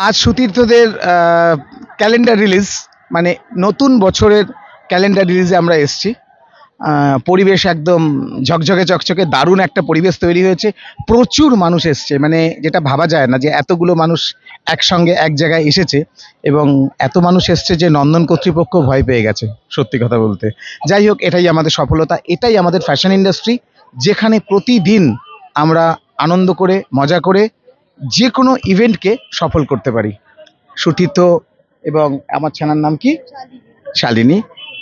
আজ সুতীর্থদের calendar release, মানে নতুন বছরের ক্যালেন্ডার রিলিজে আমরা এসেছি। পরিবেশ একদম ঝকঝকে চকচকে, দারুণ একটা পরিবেশ তৈরি হয়েছে। প্রচুর মানুষ এসছে, মানে যেটা ভাবা যায় না যে এতগুলো মানুষ একসঙ্গে এক জায়গায় এসেছে, এবং এত মানুষ এসছে যে নন্দন কর্তৃপক্ষ ভয় পেয়ে গেছে, সত্যি কথা বলতে। যাই হোক, এটাই আমাদের সফলতা, এটাই আমাদের ফ্যাশন ইন্ডাস্ট্রি, যেখানে প্রতিদিন আমরা আনন্দ করে মজা করে যে কোনো ইভেন্টকে সফল করতে পারি। সুতীর্থ এবং আমার ছানার নাম কি? শালিনী।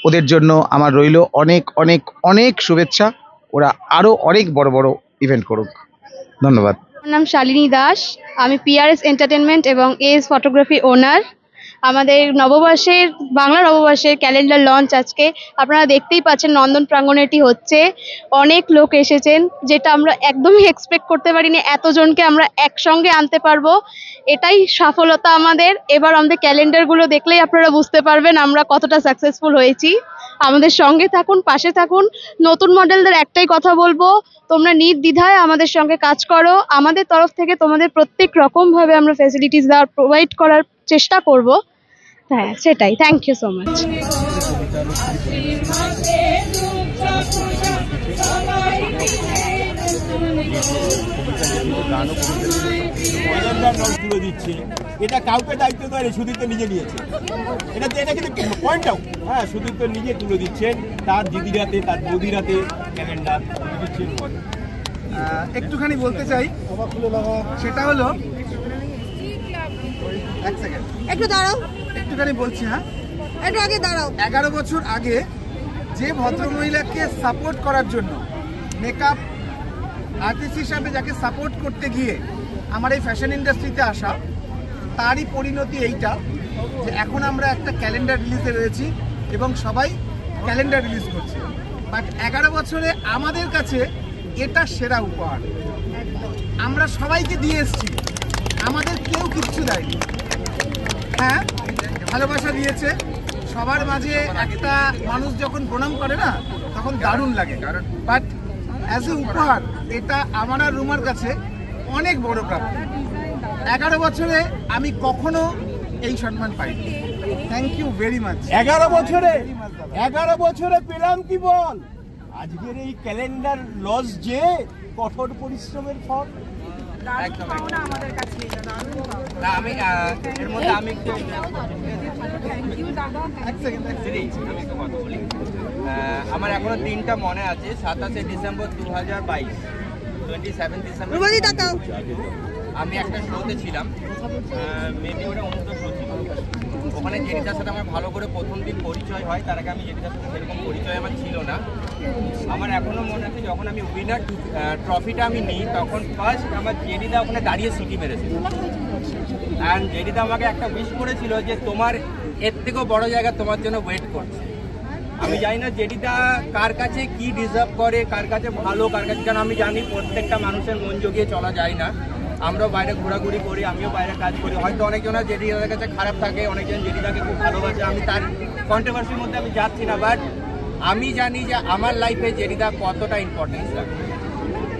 ওদের জন্য আমার রইল অনেক অনেক অনেক শুভেচ্ছা। ওরা আরো অনেক বড় বড় ইভেন্ট করুক। ধন্যবাদ। আমার নাম শালিনী দাস, আমি পিআরএস এন্টারটেনমেন্ট এবং এস ফটোগ্রাফি ওনার। আমাদের বাংলা নববর্ষের ক্যালেন্ডার লঞ্চ আজকে আপনারা দেখতেই পাচ্ছেন, নন্দন প্রাঙ্গণে এটি হচ্ছে। অনেক লোক এসেছেন, যেটা আমরা একদমই এক্সপেক্ট করতে পারিনি এতজনকে আমরা একসঙ্গে আনতে পারবো। এটাই সফলতা আমাদের। এবার আমাদের ক্যালেন্ডারগুলো দেখলেই আপনারা বুঝতে পারবেন আমরা কতটা সাকসেসফুল হয়েছি। আমাদের সঙ্গে থাকুন, পাশে থাকুন। নতুন মডেলদের একটাই কথা বলবো, তোমরা নির্দ্বিধায় আমাদের সঙ্গে কাজ করো। আমাদের তরফ থেকে তোমাদের প্রত্যেক রকমভাবে আমরা ফ্যাসিলিটিস প্রোভাইড করার চেষ্টা করব। হ্যাঁ, সেটাই। Thank you so much. তুলে দিচ্ছে, এটা কাউকে দায়িত্ব দেয়, সুদীপ্ত নিজে নিয়েছে। এটা কিন্তু পয়েন্ট আউট। হ্যাঁ, সুদীপ্ত নিজে তুলে দিচ্ছেন তার দিদিরাতে, তার বৌদিরাতে ক্যালেন্ডার দিচ্ছেন। একটুখানি বলতে চাই, সেটা হলো, এক সেকেন্ড একটু দাঁড়াও, একটুখানি বলছি। হ্যাঁ, একটু আগে দাঁড়াও। 11 বছর আগে যে ভদ্রমহিলাকে সাপোর্ট করার জন্য, মেকআপ আর্টিস্ট হিসাবে যাকে সাপোর্ট করতে গিয়ে আমার এই ফ্যাশন ইন্ডাস্ট্রিতে আসা, তারই পরিণতি এইটা যে এখন আমরা একটা ক্যালেন্ডার রিলিজে রয়েছি এবং সবাই ক্যালেন্ডার রিলিজ করছে। বাট 11 বছরে আমাদের কাছে এটা সেরা উপহার। আমরা সবাইকে দিয়ে এসছি, আমাদের কেউ কিচ্ছু দেয়নি। হ্যাঁ, ভালোবাসা দিয়েছে। সবার মাঝে একটা মানুষ যখন প্রণাম করে না, তখন দারুণ লাগে। বাট অ্যাজ এ উপহার এটা আমার আর রুমার কাছে অনেক বড় প্রাপ্তি। 11 বছরে আমি কখনো এই সম্মান পাইনি। Thank you very much. 11 বছরে পেলাম কি বল? আজকের এই ক্যালেন্ডার লস যে কঠোর পরিশ্রমের ফল। আমি এর মধ্যে আমি একটু কথা বলি। আমার এখনো দিনটা মনে আছে, 27 ডিসেম্বর 2022, 27 ডিসেম্বর আমি একটা শোতে ছিলাম, মেবি ওটা অনুষ্ঠিত শো ছিল। ওখানে জেরিদার সাথে আমার ভালো করে প্রথম দিন পরিচয় হয়। তার আগে আমি জেরিদার সাথে সেরকম পরিচয় আমার ছিল না। আমার এখনও মনে আছে, যখন আমি উইনার ট্রফিটা আমি নিই, তখন ফার্স্ট আমার জেরিদা ওখানে দাঁড়িয়ে সিটি মেরেছিল। অ্যান্ড জেরিদা আমাকে একটা উইশ করেছিল যে তোমার এর থেকেও বড় জায়গা তোমার জন্য ওয়েট করছে। আমি জানি না জেরিদা কার কাছে কি ডিজার্ভ করে, কার কাছে ভালো, কার কাছে, কারণ আমি জানি প্রত্যেকটা মানুষের মন জগিয়ে চলা যায় না। আমরাও বাইরে ঘোরাঘুরি করি, আমিও বাইরে কাজ করি। হয়তো অনেকজনের জেরিদার কাছে খারাপ থাকে, অনেকজন জেরিদাকে খুব ভালোবাসে। আমি তার কন্ট্রোভার্সির মধ্যে আমি যাচ্ছি না, বাট আমি জানি যে আমার লাইফে জেরিদা কতটা ইম্পর্টেন্স রাখে।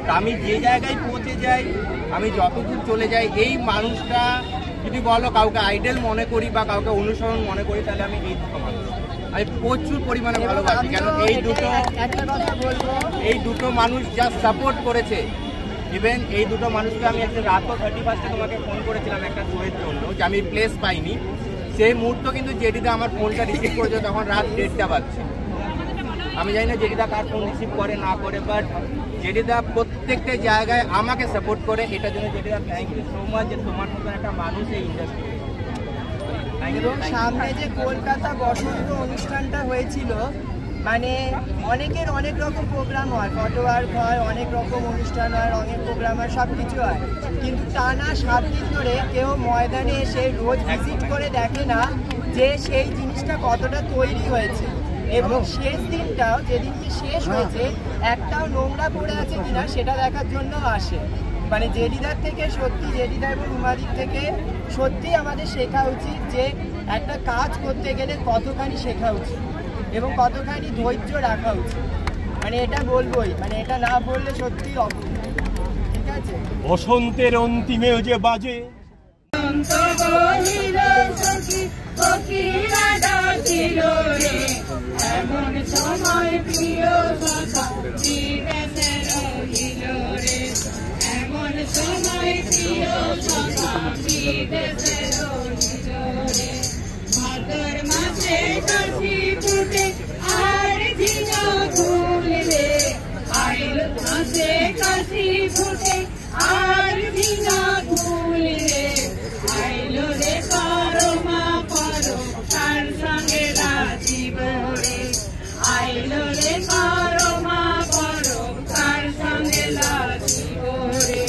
তা আমি যে জায়গায় পৌঁছে যাই, আমি যতদূর চলে যাই, এই মানুষটা যদি বলো কাউকে আইডল মনে করি বা কাউকে অনুসরণ মনে করি, তাহলে আমি এই দুটো মানুষ আমি প্রচুর পরিমাণে ভালোবাসি। কেন এই দুটো মানুষ যা সাপোর্ট করেছে, ইভেন এই দুটো মানুষকে আমি একটা রাতও 31-এ তোমাকে ফোন করেছিলাম একটা শোয়ের জন্য, যে আমি প্লেস পাইনি। সেই মুহূর্ত কিন্তু জেডিদা আমার ফোনটা রিসিভ করেছে, তখন রাত 1:30 বাজছে। আমি জানি না জেডিদা কার ফোন রিসিভ করে না করে, বাট জেডিদা প্রত্যেকটা জায়গায় আমাকে সাপোর্ট করে। এটার জন্য জেডিদা থ্যাংক ইউ সো মাচ, যে তোমার মতন একটা মানুষ এই ইন্ডাস্ট্রি। এবং সামনে যে কলকাতা বসন্ত অনুষ্ঠানটা হয়েছিল, মানে অনেকের অনেক রকম প্রোগ্রাম হয়, ফটো ওয়ার্ক হয়, অনেক রকম অনুষ্ঠান হয়, অনেক প্রোগ্রাম হয়, সব কিছু হয়, কিন্তু টানা 7 দিন ধরে কেউ ময়দানে এসে রোজ ভিজিট করে দেখে না যে সেই জিনিসটা কতটা তৈরি হয়েছে। এবং শেষ দিনটাও, যেদিনকে শেষ হয়েছে, একটাও নোংরা পড়ে আছে কিনা সেটা দেখার জন্য আসে। মানে জেডিদার থেকে সত্যি, জেডিদা এবং উমাদির থেকে সত্যি আমাদের শেখা উচিত যে একটা কাজ করতে গেলে কতখানি শেখা উচিত এবং কতখানি ধৈর্য রাখা উচিত। মানে এটা বলবোই, মানে এটা না বললে সত্যি অপূর্ব। ঠিক আছে, বসন্তের অন্তিমেও যে বাজে বসন্ত বহিল সখী কোকিলা ডাকিল রে এমন সময় প্রিয় সখা বিদেশে রহিল রে এমন সময় প্রিয় সখা বিদেশে রহিল রে ভাদর মাসে কাশি ফুটে আর ঝিঙা ফুল রে আইল মাসে কাশি ফুটে আর ঝিঙা ফুল রে আইল রে পারো মা পারো তার সঙ্গে রাজিব রে আইল রে পারো মা পারো তার সঙ্গে রাজিব রে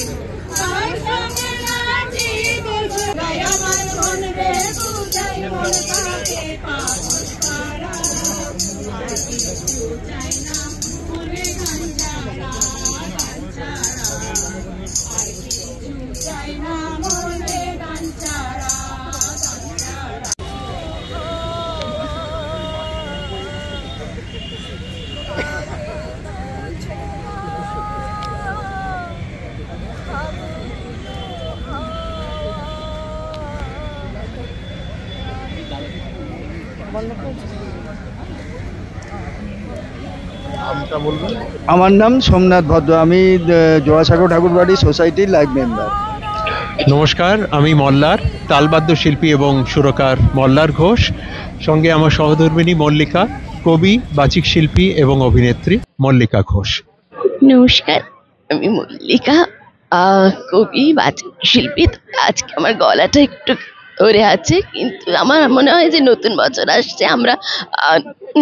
তার সঙ্গে রাজিব রে আমার মন রে বুঝাই মন তাকে পাগল পারা আর কিছু চাই না মনে গাঞ্জারা আর কিছু চাই না মনে গাঞ্জারা আমার নাম সোমনাথ ভদ্র, আমি জোড়াসাঁকো ঠাকুরবাড়ি সোসাইটির লাইভ মেম্বার। নমস্কার, আমি মল্লার তালবাদ্য শিল্পী এবং সুরকার মল্লার ঘোষ। সঙ্গে আমার সহধর্মিণী মল্লিকা, কবি, বাচিক শিল্পী এবং অভিনেত্রী মল্লিকা ঘোষ। নমস্কার, আমি মল্লিকা, কবি, বাচিক শিল্পী। আজকে আমার গলাটা একটু ধরে আছে, কিন্তু আমার মনে হয় যে নতুন বছর আসছে, আমরা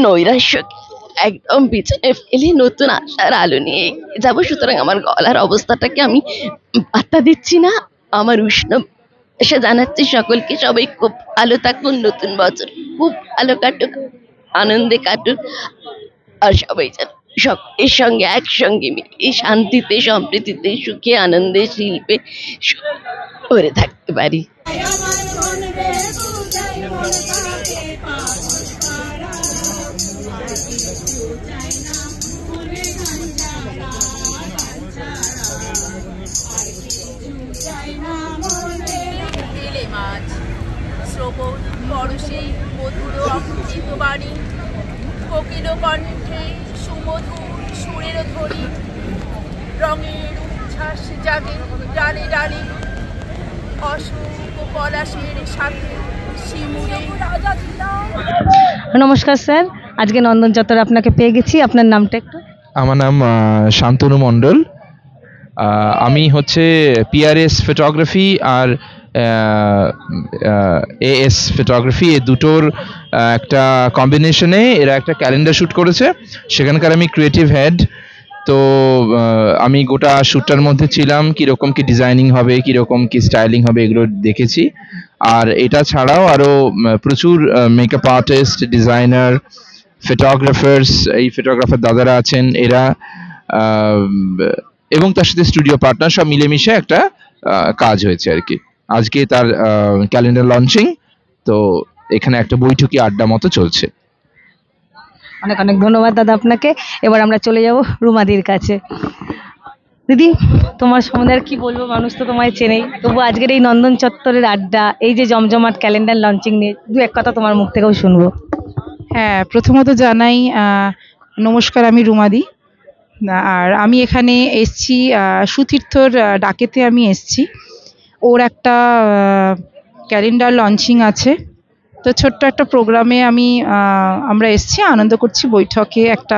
নৈরাশ্যকে একদম পিছনে ফেলে নতুন আশার আলো নিয়ে এগিয়ে যাবো। সুতরাং আমার গলার অবস্থাটাকে আমি পাত্তা দিচ্ছি না। আমার উষ্ণ এসে জানাচ্ছি সকলকে, সবাই খুব ভালো থাকুন, নতুন বছর খুব ভালো কাটুক, আনন্দে কাটুক, আর সবাই যেন সকলের সঙ্গে একসঙ্গে মিলে শান্তিতে, সম্প্রীতিতে, সুখে, আনন্দে, শিল্পে করে থাকতে পারি। আমার মন রে বুঝাই মন তাকে পাগল পারা আর কিছু চাই না মনে গাঞ্জারা আর কিছু চাই না মনে তেলে মাছ শ্রবণ পরশে মধুর অমৃত বাণী কোকিল কণ্ঠে সুমধুর সুরের ধ্বনি রঙের উচ্ছ্বাস জাগে ডালে ডালে অশোক পলাশের সাথে শিমুলে রাজা ছিলাম। নমস্কার স্যার, আজকে নন্দন চত্বরে আপনাকে পেয়ে গেছি, আপনার নামটা একটু? আমার নাম শান্তনু মণ্ডল। আমি হচ্ছে পিআরএস ফটোগ্রাফি আর এএস ফটোগ্রাফি, এই দুটোর একটা কম্বিনেশনে এরা একটা ক্যালেন্ডার শ্যুট করেছে, সেখানকার আমি ক্রিয়েটিভ হেড। তো আমি গোটা শ্যুটটার মধ্যে ছিলাম, কীরকম কি ডিজাইনিং হবে, কীরকম কি স্টাইলিং হবে, এগুলো দেখেছি। আর এটা ছাড়াও আরও প্রচুর মেকআপ আর্টিস্ট, ডিজাইনার, ফটোগ্রাফার্স, এই ফটোগ্রাফার দাদারা আছেন এরা, এবং তার সাথে স্টুডিও পার্টনার, সব মিলেমিশে একটা কাজ হয়েছে আর কি। আজকে তার ক্যালেন্ডার লঞ্চিং, তো এখানে একটা বৈঠকি আড্ডা মতো চলছে। অনেক অনেক ধন্যবাদ দাদা আপনাকে। এবার আমরা চলে যাব রুমাদির কাছে। দিদি, তোমার সম্বন্ধে আর কি বলবো, মানুষ তো তোমায় চেনেই, তবু আজকের এই নন্দন চত্বরের আড্ডা, এই যে জমজমাট ক্যালেন্ডার লঞ্চিং নিয়ে দু এক কথা তোমার মুখ থেকেও শুনবো। হ্যাঁ, প্রথমত জানাই নমস্কার, আমি রুমাদি। আর আমি এখানে এসছি সুতীর্থর ডাকেতে আমি এসছি, ওর একটা ক্যালেন্ডার লঞ্চিং আছে, তো ছোট্ট একটা প্রোগ্রামে আমরা এসছি, আনন্দ করছি। বৈঠকে একটা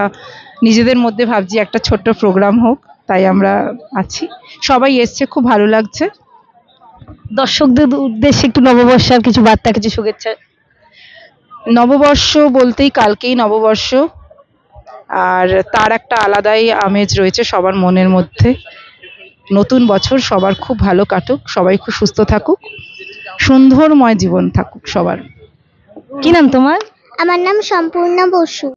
নিজেদের মধ্যে ভাবছি একটা ছোট্ট প্রোগ্রাম হোক, তাই আমরা আছি, সবাই এসছে, খুব ভালো লাগছে। দর্শকদের উদ্দেশ্যে একটু নববর্ষের কিছু বার্তা, কিছু শুভেচ্ছা। নববর্ষ বলতেই কালকেই নববর্ষ, আর তার একটা আলাদাই আমেজ রয়েছে সবার মনের মধ্যে। নতুন বছর সবার খুব ভালো কাটুক, সবাই খুব সুস্থ থাকুক, সুন্দরময় জীবন থাকুক সবার। কি নাম তোমার? আমার নাম সম্পূর্ণা বসু।